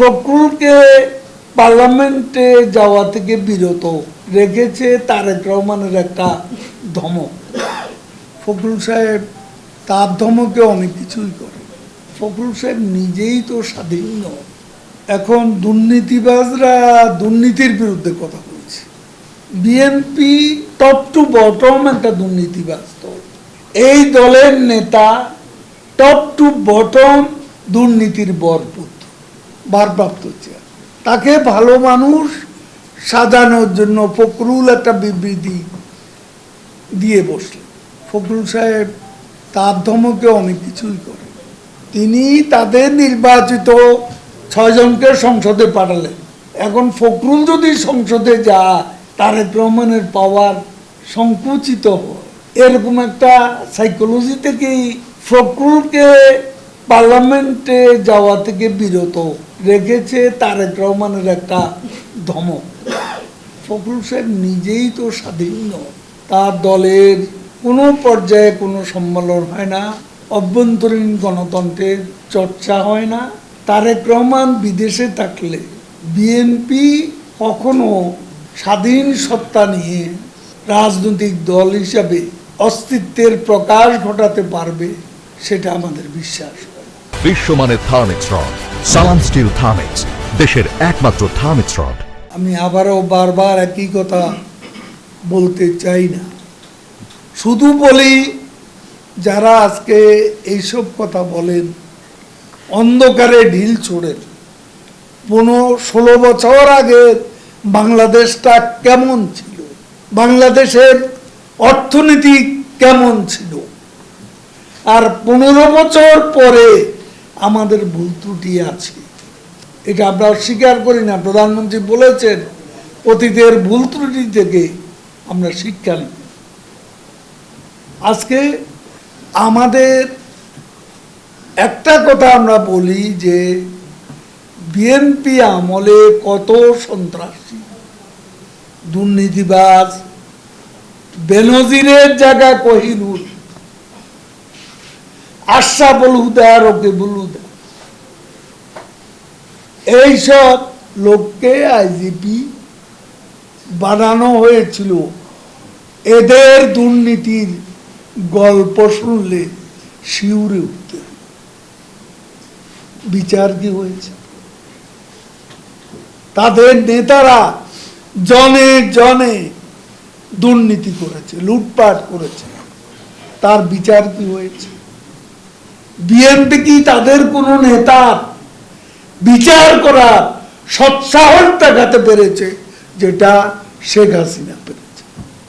ফখরুলকে পার্লামেন্টে যাওয়া থেকে বিরত রেখেছে তারেক রহমানের একটা ধমক। ফখরুল সাহেব তার ধমকে অনেক কিছুই করে। ফখরুল সাহেব নিজেই তো স্বাধীন নয়। এখন দুর্নীতিবাজরা দুর্নীতির বিরুদ্ধে কথা বলছে। বিএনপি টপ টু বটম একটা দুর্নীতিবাজ দল। এই দলের নেতা টপ টু বটম দুর্নীতির বরপুত্র, ভারপ্রাপ্ত চেয়ার। তাকে ভালো মানুষ সাজানোর জন্য ফখরুল একটা বিবৃতি দিয়ে বসলেন। ফখরুল সাহেব তার ধমকে অনেক কিছুই করে। তিনি তাদের নির্বাচিত 6 জনকে সংসদে পাঠালেন। এখন ফখরুল যদি সংসদে যায়, তারেক রহমানের পাওয়ার সংকুচিত হয়। এরকম একটা সাইকোলজি থেকেই ফখরুলকে পার্লামেন্টে যাওয়া থেকে বিরত রেখেছে তারেক রহমানের একটা ধমক। ফখরুল সাহেব নিজেই তো স্বাধীন নয়। তার দলের কোনো পর্যায়ে কোনো সম্মেলন হয় না, অভ্যন্তরীণ গণতন্ত্রের চর্চা হয় না। তারেক রহমান বিদেশে থাকলে বিএনপি কখনো স্বাধীন সত্তা নিয়ে রাজনৈতিক দল হিসাবে অস্তিত্বের প্রকাশ ঘটাতে পারবে, সেটা আমাদের বিশ্বাস। বিশ্বমানের থার্মিক্স রড সালাম স্টিল থার্মিক্স, দেশের একমাত্র থার্মিক্স রড। আমি আবারও বারবার একই কথা বলতে চাই না, শুধু বলি যারা আজকে এইসব কথা বলেন অন্ধকারে ঢিল ছোড়েন। 15-16 বছর আগে বাংলাদেশটা কেমন ছিল, বাংলাদেশের অর্থনীতি কেমন ছিল, আর 15 বছর পরে আমাদের ভুল ত্রুটি আছে, এটা আমরা স্বীকার করি না। প্রধানমন্ত্রী বলেছেন অতীতের ভুল ত্রুটি থেকে আমরা শিক্ষা নিই। আজকে আমাদের একটা কথা আমরা বলি যে বিএনপি আমলে কত সন্ত্রাসী দুর্নীতিবাজ, বেনজিরের জায়গায় কোহিনুর, আশরাফুল হুদা, রকিবুল হুদা, এইসব লোককে আইজিপি বানানো হয়েছিল। এদের দুর্নীতির গল্প শুনলে শিউরে উঠতে। বিচার কি হয়েছে? তাদের নেতারা জনে জনে দুর্নীতি করেছে, লুটপাট করেছে, তার বিচার কি হয়েছে? বিএনপি কি তাদের কোনো নেতার বিচার করার সৎসাহস দেখাতে পেরেছে, যেটা শেখ হাসিনা পেরেছে?